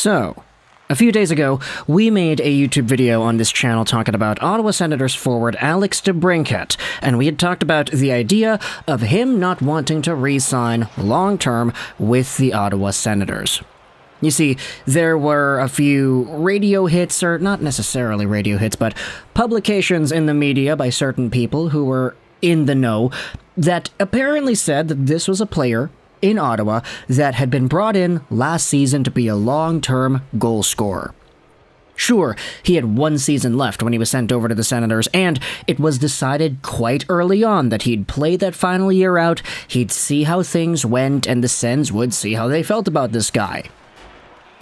So, a few days ago, we made a YouTube video on this channel talking about Ottawa Senators forward Alex DeBrincat, and we had talked about the idea of him not wanting to re-sign long-term with the Ottawa Senators. You see, there were a few radio hits, or not necessarily radio hits, but publications in the media by certain people who were in the know that apparently said that this was a player in Ottawa that had been brought in last season to be a long-term goal scorer. Sure, he had one season left when he was sent over to the Senators, and it was decided quite early on that he'd play that final year out, he'd see how things went, and the Sens would see how they felt about this guy.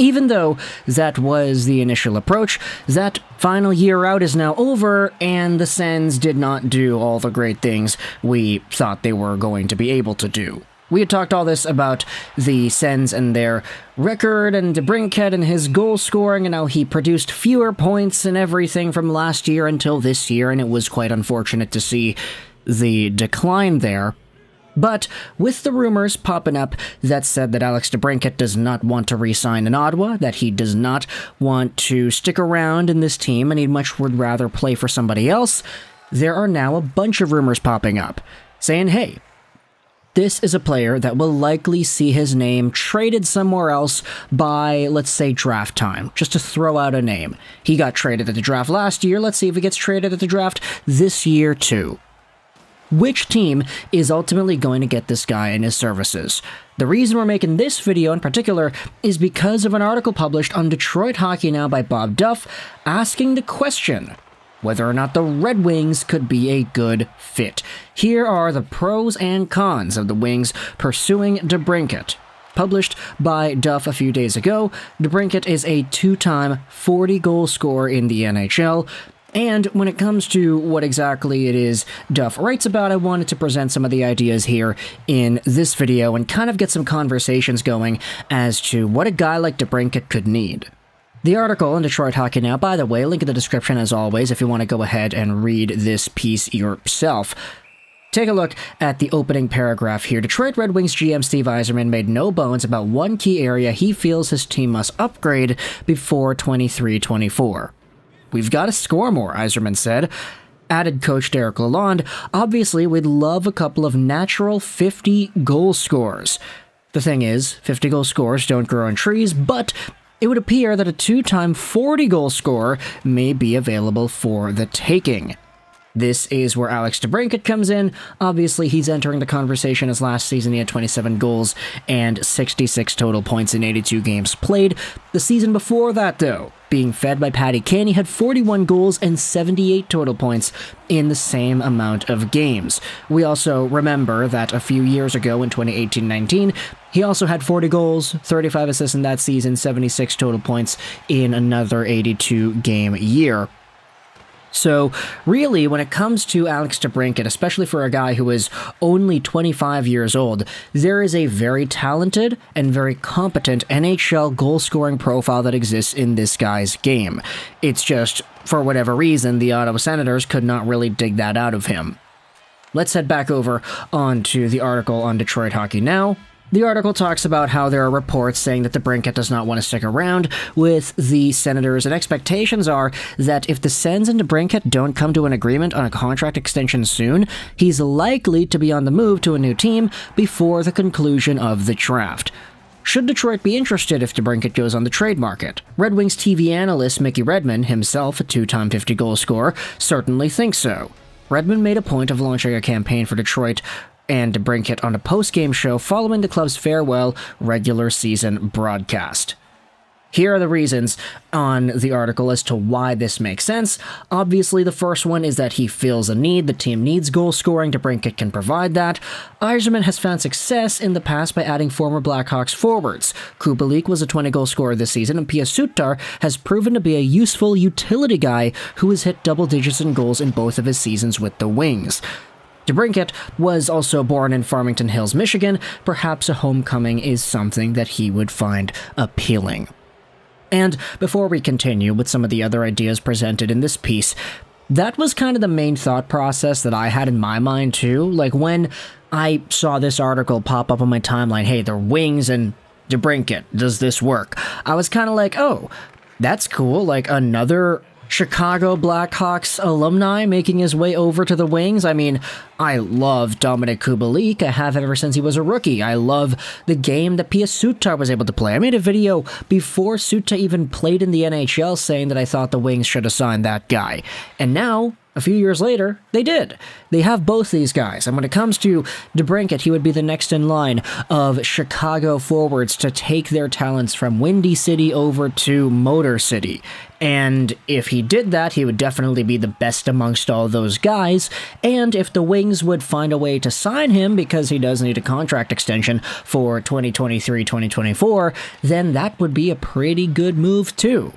Even though that was the initial approach, that final year out is now over, and the Sens did not do all the great things we thought they were going to be able to do. We had talked all this about the Sens and their record, and DeBrincat and his goal scoring, and how he produced fewer points and everything from last year until this year, and it was quite unfortunate to see the decline there. But with the rumors popping up that said that Alex DeBrincat does not want to re-sign in Ottawa, that he does not want to stick around in this team, and he much would rather play for somebody else, there are now a bunch of rumors popping up, saying, hey, this is a player that will likely see his name traded somewhere else by, let's say, draft time, just to throw out a name. He got traded at the draft last year, let's see if he gets traded at the draft this year too. Which team is ultimately going to get this guy and his services? The reason we're making this video in particular is because of an article published on Detroit Hockey Now by Bob Duff asking the question whether or not the Red Wings could be a good fit. Here are the pros and cons of the Wings pursuing DeBrincat. Published by Duff a few days ago, DeBrincat is a two-time 40-goal scorer in the NHL. And when it comes to what exactly it is Duff writes about, I wanted to present some of the ideas here in this video and kind of get some conversations going as to what a guy like DeBrincat could need. The article in Detroit Hockey Now, by the way, link in the description as always if you want to go ahead and read this piece yourself. Take a look at the opening paragraph here. Detroit Red Wings GM Steve Yzerman made no bones about one key area he feels his team must upgrade before 23-24. We've got to score more, Yzerman said. Added coach Derek Lalonde, obviously we'd love a couple of natural 50-goal scorers. The thing is, 50-goal scorers don't grow on trees, but it would appear that a two-time 40-goal scorer may be available for the taking. This is where Alex DeBrincat comes in. Obviously, he's entering the conversation as last season he had 27 goals and 66 total points in 82 games played. The season before that, though, being fed by Patty Kane, he had 41 goals and 78 total points in the same amount of games. We also remember that a few years ago in 2018-19, he also had 40 goals, 35 assists in that season, 76 total points in another 82-game year. So, really, when it comes to Alex DeBrincat, especially for a guy who is only 25 years old, there is a very talented and very competent NHL goal-scoring profile that exists in this guy's game. It's just, for whatever reason, the Ottawa Senators could not really dig that out of him. Let's head back over onto the article on Detroit Hockey Now. The article talks about how there are reports saying that DeBrincat does not want to stick around with the Senators, and expectations are that if the Sens and DeBrincat don't come to an agreement on a contract extension soon, he's likely to be on the move to a new team before the conclusion of the draft. Should Detroit be interested if DeBrincat goes on the trade market? Red Wings TV analyst Mickey Redmond, himself a two-time 50-goal scorer, certainly thinks so. Redmond made a point of launching a campaign for Detroit and DeBrincat on a post-game show following the club's farewell regular season broadcast. Here are the reasons on the article as to why this makes sense. Obviously, the first one is that he feels a need. The team needs goal scoring. DeBrincat can provide that. Yzerman has found success in the past by adding former Blackhawks forwards. Kubalik was a 20-goal scorer this season, and Pia Sutar has proven to be a useful utility guy who has hit double digits in goals in both of his seasons with the Wings. DeBrincat was also born in Farmington Hills, Michigan. Perhaps a homecoming is something that he would find appealing. And before we continue with some of the other ideas presented in this piece, that was kind of the main thought process that I had in my mind too. Like when I saw this article pop up on my timeline, hey, they're Wings, and DeBrincat, does this work? I was kind of like, oh, that's cool, like another Chicago Blackhawks alumni making his way over to the Wings. I mean, I love Dominic Kubalik. I have ever since he was a rookie. I love the game that Pia Sutar was able to play. I made a video before Sutar even played in the NHL saying that I thought the Wings should have signed that guy. And now, a few years later, they did. They have both these guys. And when it comes to DeBrincat, he would be the next in line of Chicago forwards to take their talents from Windy City over to Motor City. And if he did that, he would definitely be the best amongst all those guys. And if the Wings would find a way to sign him, because he does need a contract extension for 2023-2024, then that would be a pretty good move too.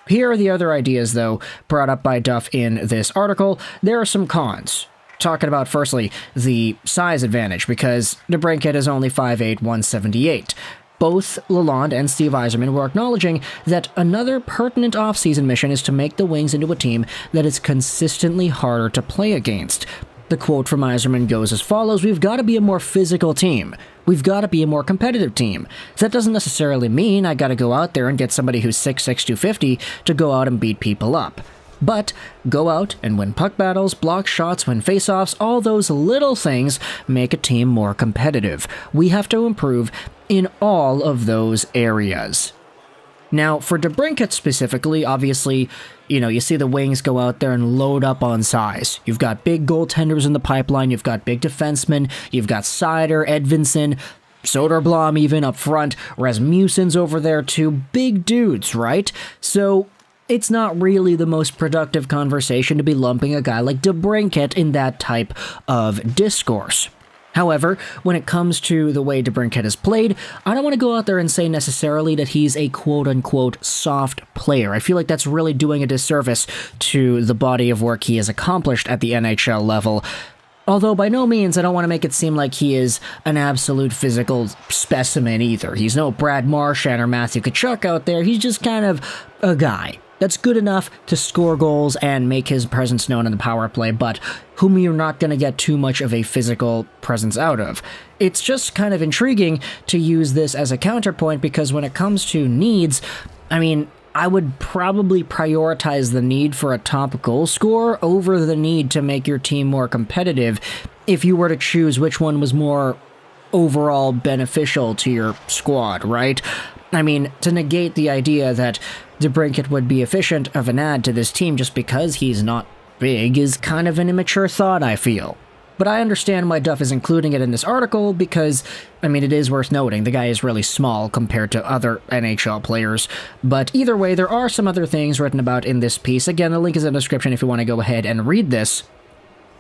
Here are the other ideas, though, brought up by Duff in this article. There are some cons. Talking about, firstly, the size advantage, because DeBrincat is only 5'8", 178. Both Lalonde and Steve Yzerman were acknowledging that another pertinent offseason mission is to make the Wings into a team that is consistently harder to play against. The quote from Yzerman goes as follows: "We've got to be a more physical team. We've got to be a more competitive team. That doesn't necessarily mean I got to go out there and get somebody who's 6'6", 250 to go out and beat people up. But go out and win puck battles, block shots, win faceoffs, all those little things make a team more competitive. We have to improve in all of those areas." Now, for DeBrincat specifically, obviously, you see the Wings go out there and load up on size. You've got big goaltenders in the pipeline, you've got big defensemen, you've got Seider, Edvinsson, Soderblom even up front, Rasmussen's over there too, big dudes, right? So it's not really the most productive conversation to be lumping a guy like DeBrincat in that type of discourse. However, when it comes to the way DeBrincat is played, I don't want to go out there and say necessarily that he's a quote-unquote soft player. I feel like that's really doing a disservice to the body of work he has accomplished at the NHL level. Although by no means I don't want to make it seem like he is an absolute physical specimen either. He's no Brad Marchand or Matthew Tkachuk out there. He's just kind of a guy that's good enough to score goals and make his presence known in the power play, but whom you're not going to get too much of a physical presence out of. It's just kind of intriguing to use this as a counterpoint, because when it comes to needs, I mean, I would probably prioritize the need for a top goal scorer over the need to make your team more competitive if you were to choose which one was more overall beneficial to your squad, right? I mean, to negate the idea that DeBrincat would be efficient of an add to this team just because he's not big is kind of an immature thought, I feel. But I understand why Duff is including it in this article because, I mean, it is worth noting, the guy is really small compared to other NHL players. But either way, there are some other things written about in this piece. Again, the link is in the description if you want to go ahead and read this.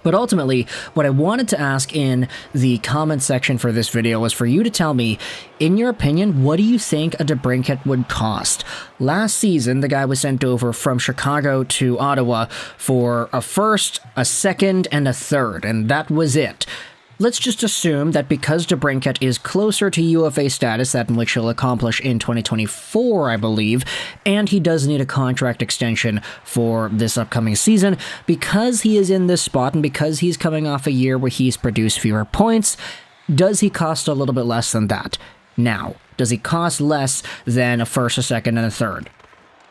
But ultimately, what I wanted to ask in the comment section for this video was for you to tell me, in your opinion, what do you think a DeBrincat would cost? Last season, the guy was sent over from Chicago to Ottawa for a first, a second, and a third, and that was it. Let's just assume that because DeBrincat is closer to UFA status, that in which he'll accomplish in 2024, I believe, and he does need a contract extension for this upcoming season, because he is in this spot and because he's coming off a year where he's produced fewer points, does he cost a little bit less than that? Now, does he cost less than a first, a second, and a third?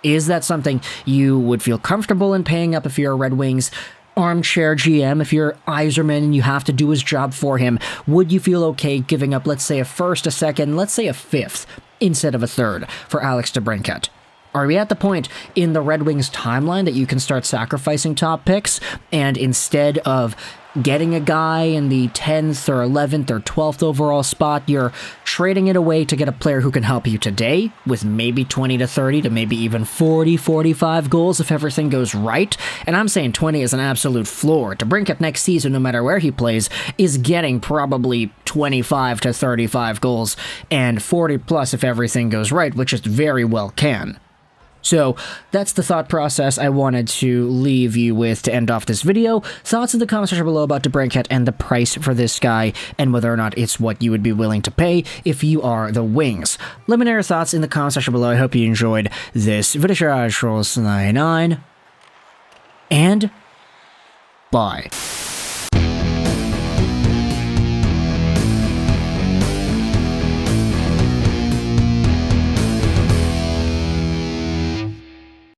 Is that something you would feel comfortable in paying up if you're a Red Wings armchair GM? If you're Yzerman and you have to do his job for him, would you feel okay giving up, let's say, a first, a second, let's say a fifth, instead of a third for Alex DeBrincat? Are we at the point in the Red Wings timeline that you can start sacrificing top picks, and instead of getting a guy in the 10th or 11th or 12th overall spot, you're trading it away to get a player who can help you today with maybe 20 to 30 to maybe even 40, 45 goals if everything goes right? And I'm saying 20 is an absolute floor. DeBrincat next season, no matter where he plays, is getting probably 25 to 35 goals and 40 plus if everything goes right, which it very well can. So that's the thought process I wanted to leave you with to end off this video. Thoughts in the comment section below about DeBrincat and the price for this guy and whether or not it's what you would be willing to pay if you are the Wings. Let me know your thoughts in the comment section below. I hope you enjoyed this video. Juraj 99 and bye.